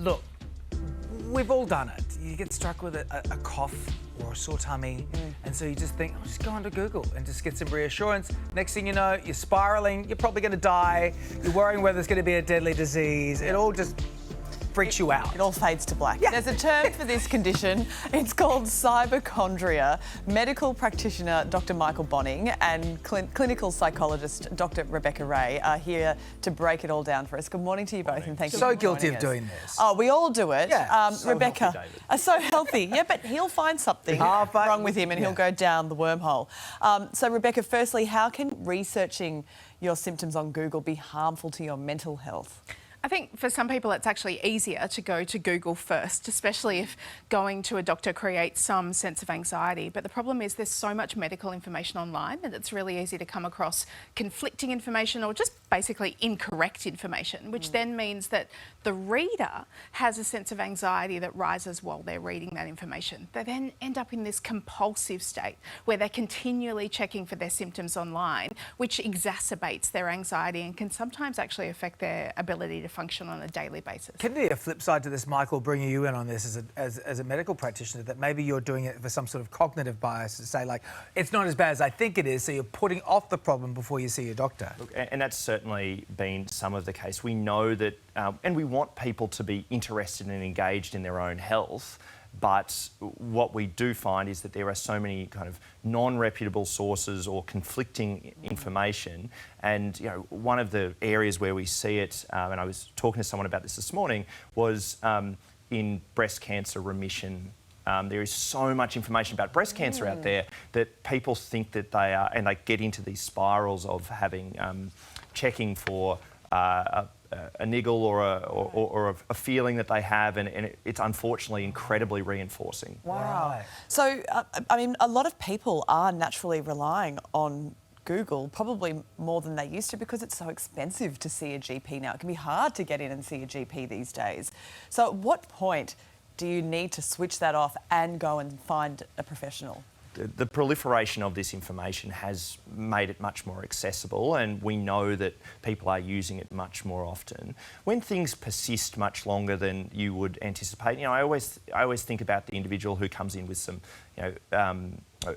Look, we've all done it. You get struck with a cough or a sore tummy, and so you just think, I'll just go onto Google and just get some reassurance. Next thing you know, you're spiralling, you're probably going to die, you're worrying whether it's going to be a deadly disease. It all just freaks you out. It all fades to black. Yeah. There's a term for this condition. It's called cyberchondria. Medical practitioner Dr. Michael Bonning and clinical psychologist Dr. Rebecca Ray are here to break it all down for us. Good morning to you both, and thank you for So guilty of joining us. doing this. Oh, we all do it. Yeah. So Rebecca, healthy, David. so healthy. Yeah, but he'll find something wrong with him and he'll go down the wormhole. So, Rebecca, firstly, how can researching your symptoms on Google be harmful to your mental health? I think for some people it's actually easier to go to Google first, especially if going to a doctor creates some sense of anxiety. But the problem is there's so much medical information online that it's really easy to come across conflicting information or just basically incorrect information, which then means that the reader has a sense of anxiety that rises while they're reading that information. They then end up in this compulsive state where they're continually checking for their symptoms online, which exacerbates their anxiety and can sometimes actually affect their ability to function on a daily basis. Can there be a flip side to this, Michael, bringing you in on this as a medical practitioner, that maybe you're doing it for some sort of cognitive bias to say, like, it's not as bad as I think it is, so you're putting off the problem before you see your doctor? Look, and that's certainly been some of the case. We know that, and we want people to be interested and engaged in their own health, but what we do find is that there are so many kind of non-reputable sources or conflicting information. And, you know, one of the areas where we see it, and I was talking to someone about this morning, was in breast cancer remission. There is so much information about breast cancer out there that people think that they are, and they get into these spirals of having, checking for a niggle or a feeling that they have, and it's unfortunately incredibly reinforcing. Wow. Right. So, I mean, a lot of people are naturally relying on Google, probably more than they used to, because it's so expensive to see a GP now. It can be hard to get in and see a GP these days. So at what point do you need to switch that off and go and find a professional? The proliferation of this information has made it much more accessible, and we know that people are using it much more often. When things persist much longer than you would anticipate, you know, I always think about the individual who comes in with some, you know,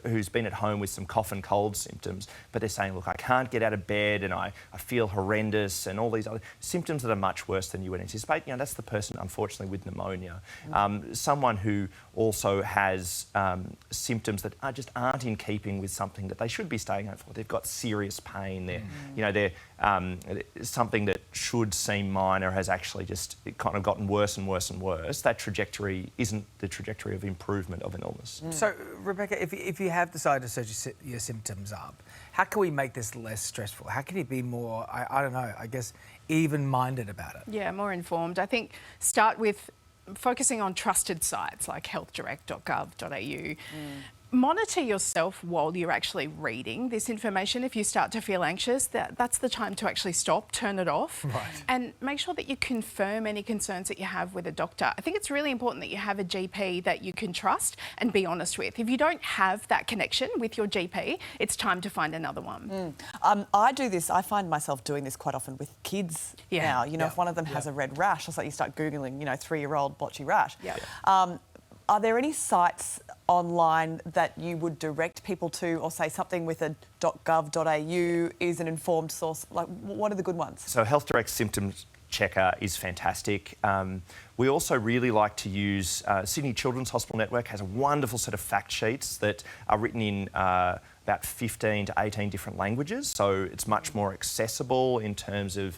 who's been at home with some cough and cold symptoms, but they're saying, look, I can't get out of bed and I feel horrendous, and all these other symptoms that are much worse than you would anticipate. You know, that's the person, unfortunately, with pneumonia. Someone who also has symptoms that aren't in keeping with something that they should be staying home for. They've got serious pain. They're something that should seem minor has actually just kind of gotten worse and worse and worse. That trajectory isn't the trajectory of improvement of an illness. So, Rebecca, if you have decided to search your symptoms up, how can we make this less stressful? How can you be more, I don't know, I guess, even-minded about it? Yeah, more informed. I think start with focusing on trusted sites like healthdirect.gov.au. Monitor yourself while you're actually reading this information. If you start to feel anxious, that's the time to actually stop, turn it off, and make sure that you confirm any concerns that you have with a doctor. I think it's really important that you have a GP that you can trust and be honest with. If you don't have that connection with your GP, it's time to find another one. I find myself doing this quite often with kids now. You know, if one of them has a red rash, it's like you start Googling, you know, 3-year-old blotchy rash. Are there any sites online that you would direct people to, or say something with a .gov.au is an informed source? Like, what are the good ones? So Health Direct Symptoms Checker is fantastic. We also really like to use Sydney Children's Hospital Network has a wonderful set of fact sheets that are written in about 15 to 18 different languages, so it's much more accessible in terms of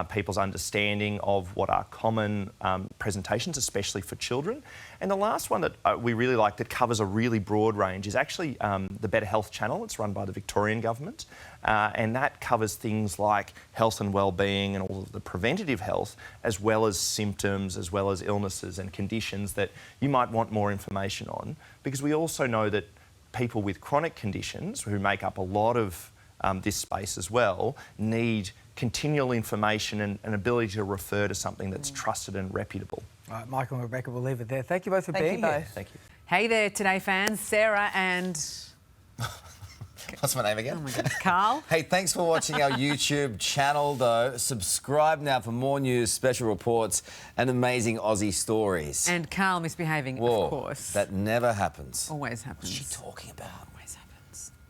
people's understanding of what are common presentations, especially for children. And the last one that we really like that covers a really broad range is actually the Better Health channel. It's run by the Victorian government, and that covers things like health and wellbeing and all of the preventative health, as well as symptoms, as well as illnesses and conditions that you might want more information on, because we also know that people with chronic conditions, who make up a lot of this space as well, need continual information and an ability to refer to something that's trusted and reputable. All right, Michael and Rebecca, we'll leave it there. Thank you both for being here. Thank you. Hey there, Today fans. Sarah and What's my name again? Oh my goodness, Carl. Hey, thanks for watching our YouTube channel, though. Subscribe now for more news, special reports, and amazing Aussie stories. And Carl misbehaving, Whoa, of course. that never happens. Always happens. What's she talking about?